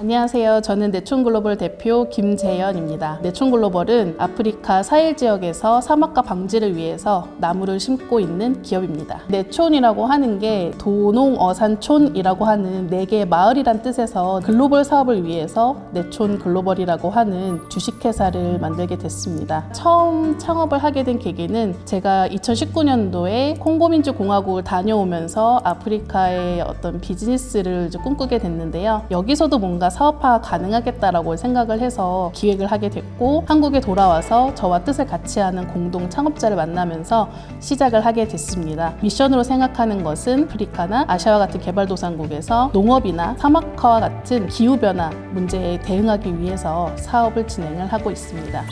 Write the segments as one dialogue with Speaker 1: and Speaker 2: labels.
Speaker 1: 안녕하세요. 저는 네촌글로벌 대표 김재현입니다. 네촌글로벌은 아프리카 사헬 지역에서 사막화 방지를 위해서 나무를 심고 있는 기업입니다. 네촌이라고 하는 게 도농어산촌이라고 하는 4개의 마을이란 뜻에서 글로벌 사업을 위해서 네촌글로벌이라고 하는 주식회사를 만들게 됐습니다. 처음 창업을 하게 된 계기는 제가 2019년도에 콩고민주공화국을 다녀오면서 아프리카의 어떤 비즈니스를 꿈꾸게 됐는데요. 여기서도 뭔가 사업화가 가능하겠다라고 생각을 해서 기획을 하게 됐고, 한국에 돌아와서 저와 뜻을 같이 하는 공동 창업자를 만나면서 시작을 하게 됐습니다. 미션으로 생각하는 것은 아프리카나 아시아와 같은 개발도상국에서 농업이나 사막화와 같은 기후변화 문제에 대응하기 위해서 사업을 진행을 하고 있습니다.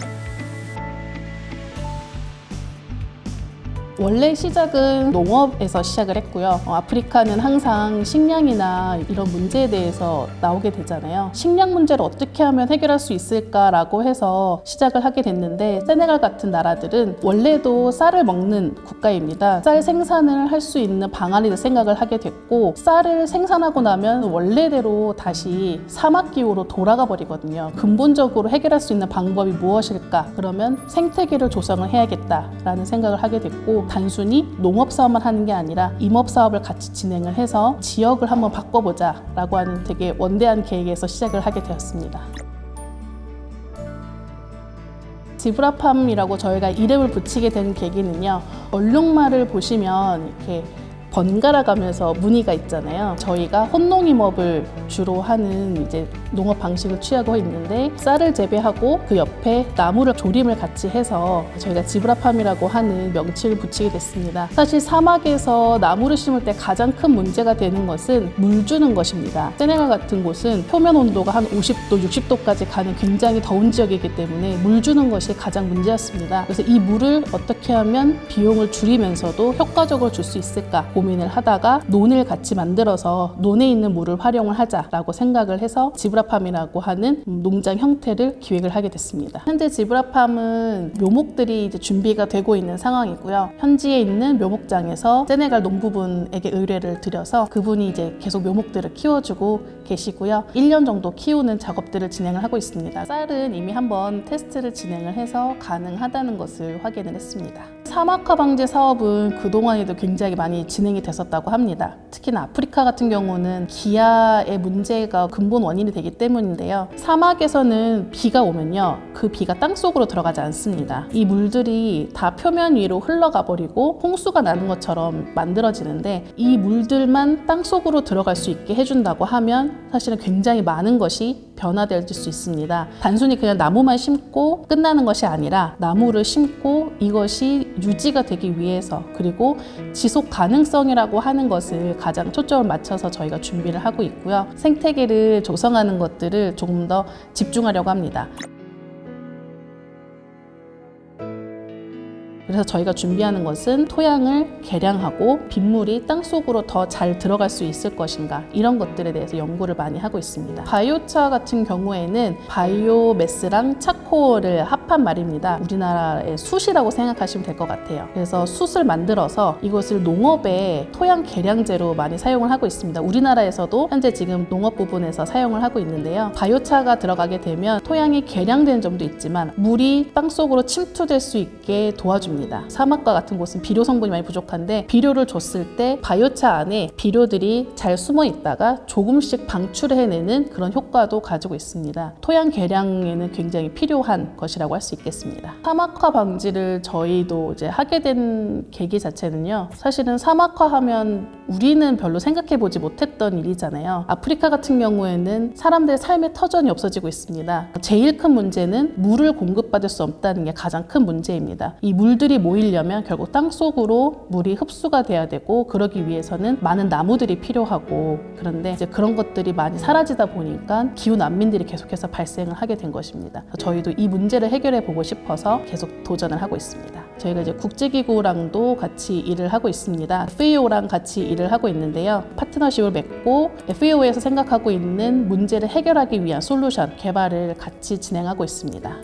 Speaker 1: 원래 시작은 농업에서 시작을 했고요. 아프리카는 항상 식량이나 이런 문제에 대해서 나오게 되잖아요. 식량 문제를 어떻게 하면 해결할 수 있을까라고 해서 시작을 하게 됐는데, 세네갈 같은 나라들은 원래도 쌀을 먹는 국가입니다. 쌀 생산을 할 수 있는 방안을 생각을 하게 됐고, 쌀을 생산하고 나면 원래대로 다시 사막기후로 돌아가 버리거든요. 근본적으로 해결할 수 있는 방법이 무엇일까? 그러면 생태계를 조성을 해야겠다라는 생각을 하게 됐고, 단순히 농업 사업만 하는 게 아니라 임업 사업을 같이 진행을 해서 지역을 한번 바꿔보자 라고 하는 되게 원대한 계획에서 시작을 하게 되었습니다. 지브라팜이라고 저희가 이름을 붙이게 된 계기는요, 얼룩말을 보시면 이렇게 번갈아 가면서 무늬가 있잖아요. 저희가 혼농임업을 주로 하는 이제 농업 방식을 취하고 있는데, 쌀을 재배하고 그 옆에 나무를 조림을 같이 해서 저희가 지브라팜이라고 하는 명칭을 붙이게 됐습니다. 사실 사막에서 나무를 심을 때 가장 큰 문제가 되는 것은 물 주는 것입니다. 세네갈 같은 곳은 표면 온도가 한 50도, 60도까지 가는 굉장히 더운 지역이기 때문에 물 주는 것이 가장 문제였습니다. 그래서 이 물을 어떻게 하면 비용을 줄이면서도 효과적으로 줄 수 있을까 고민을 하다가 논을 같이 만들어서 논에 있는 물을 활용을 하자라고 생각을 해서 지브라팜이라고 하는 농장 형태를 기획을 하게 됐습니다. 현재 지브라팜은 묘목들이 이제 준비가 되고 있는 상황이고요. 현지에 있는 묘목장에서 세네갈 농부분에게 의뢰를 드려서 그분이 이제 계속 묘목들을 키워주고 계시고요. 1년 정도 키우는 작업들을 진행을 하고 있습니다. 쌀은 이미 한번 테스트를 진행을 해서 가능하다는 것을 확인을 했습니다. 사막화 방지 사업은 그동안에도 굉장히 많이 진행이 됐었다고 합니다. 특히나 아프리카 같은 경우는 기아의 문제가 근본 원인이 되기 때문인데요. 사막에서는 비가 오면요, 그 비가 땅속으로 들어가지 않습니다. 이 물들이 다 표면 위로 흘러가 버리고 홍수가 나는 것처럼 만들어지는데, 이 물들만 땅속으로 들어갈 수 있게 해준다고 하면 사실은 굉장히 많은 것이 변화될 수 있습니다. 단순히 그냥 나무만 심고 끝나는 것이 아니라 나무를 심고 이것이 유지가 되기 위해서, 그리고 지속 가능성이라고 하는 것을 가장 초점을 맞춰서 저희가 준비를 하고 있고요. 생태계를 조성하는 것들을 조금 더 집중하려고 합니다. 그래서 저희가 준비하는 것은 토양을 개량하고 빗물이 땅속으로 더 잘 들어갈 수 있을 것인가, 이런 것들에 대해서 연구를 많이 하고 있습니다. 바이오차 같은 경우에는 바이오매스랑 차콜을 합한 말입니다. 우리나라의 숯이라고 생각하시면 될 것 같아요. 그래서 숯을 만들어서 이것을 농업에 토양 개량제로 많이 사용을 하고 있습니다. 우리나라에서도 현재 지금 농업 부분에서 사용을 하고 있는데요. 바이오차가 들어가게 되면 토양이 개량되는 점도 있지만 물이 땅속으로 침투될 수 있게 도와줍니다. 사막과 같은 곳은 비료 성분이 많이 부족한데, 비료를 줬을 때 바이오차 안에 비료들이 잘 숨어 있다가 조금씩 방출해내는 그런 효과도 가지고 있습니다. 토양 개량에는 굉장히 필요한 것이라고 할 수 있겠습니다. 사막화 방지를 저희도 이제 하게 된 계기 자체는요, 사실은 사막화하면 우리는 별로 생각해보지 못했던 일이잖아요. 아프리카 같은 경우에는 사람들의 삶의 터전이 없어지고 있습니다. 제일 큰 문제는 물을 공급받을 수 없다는 게 가장 큰 문제입니다. 이 물들이 모이려면 결국 땅속으로 물이 흡수가 돼야 되고, 그러기 위해서는 많은 나무들이 필요하고, 그런데 이제 그런 것들이 많이 사라지다 보니까 기후 난민들이 계속해서 발생을 하게 된 것입니다. 저희도 이 문제를 해결해 보고 싶어서 계속 도전을 하고 있습니다. 저희가 이제 국제기구랑도 같이 일을 하고 있습니다. FAO랑 같이 일을 하고 있는데요. 파트너십을 맺고 FAO에서 생각하고 있는 문제를 해결하기 위한 솔루션 개발을 같이 진행하고 있습니다.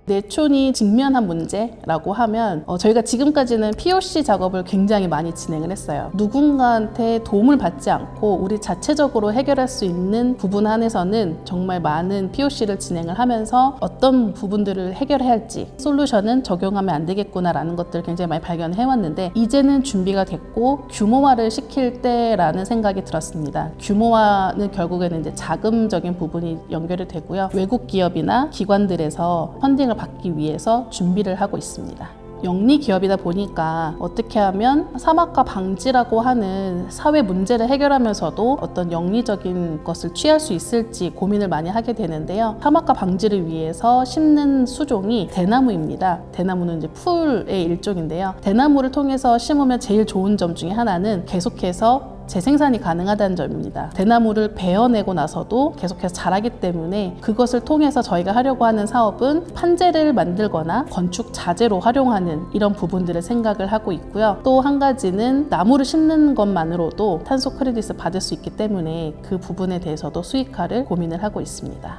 Speaker 1: 내촌이 직면한 문제라고 하면 저희가 지금까지는 POC 작업을 굉장히 많이 진행을 했어요. 누군가한테 도움을 받지 않고 우리 자체적으로 해결할 수 있는 부분 안에서는 정말 많은 POC를 진행을 하면서 어떤 부분들을 해결해야 할지, 솔루션은 적용하면 안 되겠구나라는 것들을 굉장히 많이 발견해왔는데, 이제는 준비가 됐고 규모화를 시킬 때라는 생각이 들었습니다. 규모화는 결국에는 이제 자금적인 부분이 연결이 되고요. 외국 기업이나 기관들에서 펀딩을 받기 위해서 준비를 하고 있습니다. 영리 기업이다 보니까 어떻게 하면 사막화 방지라고 하는 사회 문제를 해결하면서도 어떤 영리적인 것을 취할 수 있을지 고민을 많이 하게 되는데요. 사막화 방지를 위해서 심는 수종이 대나무입니다. 대나무는 이제 풀의 일종인데요. 대나무를 통해서 심으면 제일 좋은 점 중에 하나는 계속해서 재생산이 가능하다는 점입니다. 대나무를 베어내고 나서도 계속해서 자라기 때문에 그것을 통해서 저희가 하려고 하는 사업은 판재를 만들거나 건축 자재로 활용하는 이런 부분들을 생각을 하고 있고요. 또 한 가지는 나무를 심는 것만으로도 탄소 크레딧을 받을 수 있기 때문에 그 부분에 대해서도 수익화를 고민을 하고 있습니다.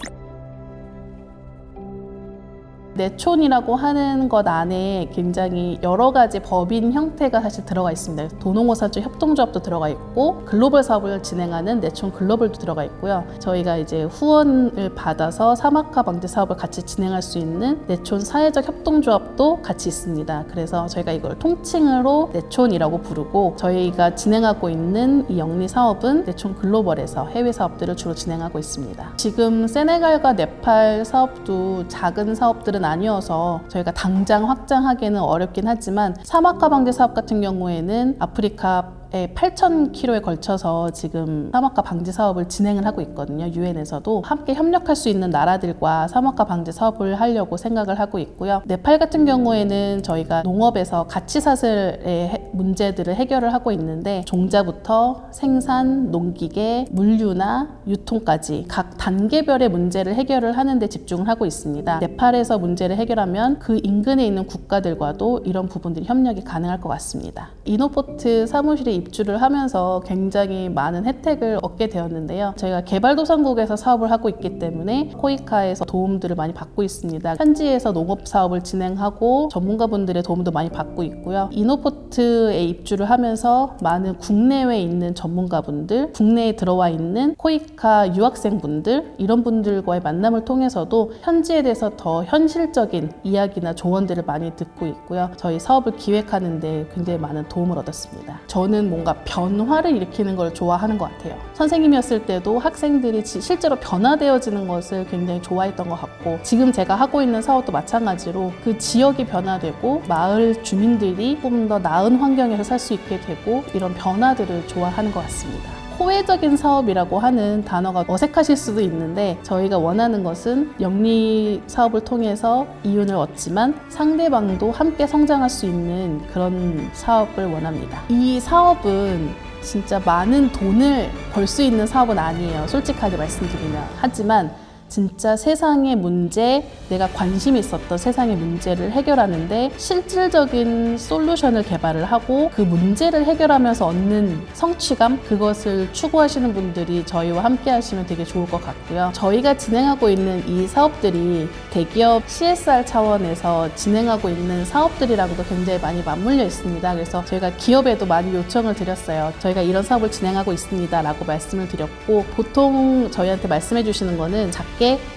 Speaker 1: 내촌이라고 하는 것 안에 굉장히 여러 가지 법인 형태가 사실 들어가 있습니다. 도농어사주 협동조합도 들어가 있고 글로벌 사업을 진행하는 내촌 글로벌도 들어가 있고요. 저희가 이제 후원을 받아서 사막화 방지 사업을 같이 진행할 수 있는 내촌 사회적 협동조합도 같이 있습니다. 그래서 저희가 이걸 통칭으로 내촌이라고 부르고, 저희가 진행하고 있는 이 영리 사업은 내촌 글로벌에서 해외 사업들을 주로 진행하고 있습니다. 지금 세네갈과 네팔 사업도 작은 사업들은 아니어서 저희가 당장 확장하기는 어렵긴 하지만, 사막화 방지 사업 같은 경우에는 아프리카 8,000km에 걸쳐서 지금 사막화 방지 사업을 진행을 하고 있거든요. 유엔에서도 함께 협력할 수 있는 나라들과 사막화 방지 사업을 하려고 생각을 하고 있고요. 네팔 같은 경우에는 저희가 농업에서 가치사슬의 문제들을 해결을 하고 있는데, 종자부터 생산, 농기계, 물류나 유통까지 각 단계별의 문제를 해결을 하는 데 집중을 하고 있습니다. 네팔에서 문제를 해결하면 그 인근에 있는 국가들과도 이런 부분들이 협력이 가능할 것 같습니다. 이노포트 사무실이 입주를 하면서 굉장히 많은 혜택을 얻게 되었는데요. 저희가 개발도상국에서 사업을 하고 있기 때문에 코이카에서 도움들을 많이 받고 있습니다. 현지에서 농업 사업을 진행하고 전문가분들의 도움도 많이 받고 있고요. 이노포트에 입주를 하면서 많은 국내외에 있는 전문가분들, 국내에 들어와 있는 코이카 유학생분들, 이런 분들과의 만남을 통해서도 현지에 대해서 더 현실적인 이야기나 조언들을 많이 듣고 있고요. 저희 사업을 기획하는 데 굉장히 많은 도움을 얻었습니다. 저는 뭔가 변화를 일으키는 걸 좋아하는 것 같아요. 선생님이었을 때도 학생들이 실제로 변화되어지는 것을 굉장히 좋아했던 것 같고, 지금 제가 하고 있는 사업도 마찬가지로 그 지역이 변화되고 마을 주민들이 좀 더 나은 환경에서 살 수 있게 되고, 이런 변화들을 좋아하는 것 같습니다. 호혜적인 사업이라고 하는 단어가 어색하실 수도 있는데, 저희가 원하는 것은 영리 사업을 통해서 이윤을 얻지만 상대방도 함께 성장할 수 있는 그런 사업을 원합니다. 이 사업은 진짜 많은 돈을 벌 수 있는 사업은 아니에요. 솔직하게 말씀드리면. 하지만 진짜 세상의 문제, 내가 관심이 있었던 세상의 문제를 해결하는데 실질적인 솔루션을 개발을 하고 그 문제를 해결하면서 얻는 성취감, 그것을 추구하시는 분들이 저희와 함께 하시면 되게 좋을 것 같고요. 저희가 진행하고 있는 이 사업들이 대기업 CSR 차원에서 진행하고 있는 사업들이랑도 굉장히 많이 맞물려 있습니다. 그래서 저희가 기업에도 많이 요청을 드렸어요. 저희가 이런 사업을 진행하고 있습니다 라고 말씀을 드렸고, 보통 저희한테 말씀해 주시는 거는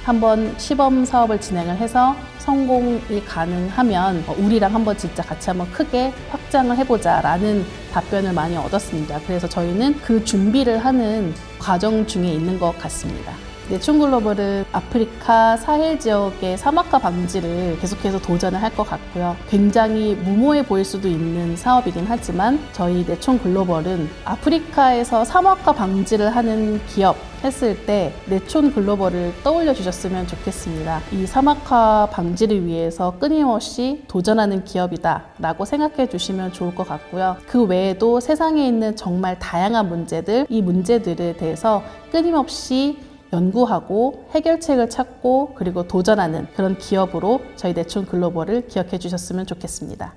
Speaker 1: 한번 시범 사업을 진행을 해서 성공이 가능하면 우리랑 한번 진짜 같이 한번 크게 확장을 해보자 라는 답변을 많이 얻었습니다. 그래서 저희는 그 준비를 하는 과정 중에 있는 것 같습니다. 내촌 글로벌은 아프리카 사헬 지역의 사막화 방지를 계속해서 도전을 할 것 같고요. 굉장히 무모해 보일 수도 있는 사업이긴 하지만 저희 내촌 글로벌은 아프리카에서 사막화 방지를 하는 기업 했을 때 내촌 글로벌을 떠올려 주셨으면 좋겠습니다. 이 사막화 방지를 위해서 끊임없이 도전하는 기업이다 라고 생각해 주시면 좋을 것 같고요. 그 외에도 세상에 있는 정말 다양한 문제들, 이 문제들에 대해서 끊임없이 연구하고 해결책을 찾고 그리고 도전하는 그런 기업으로 저희 내촌 글로벌을 기억해 주셨으면 좋겠습니다.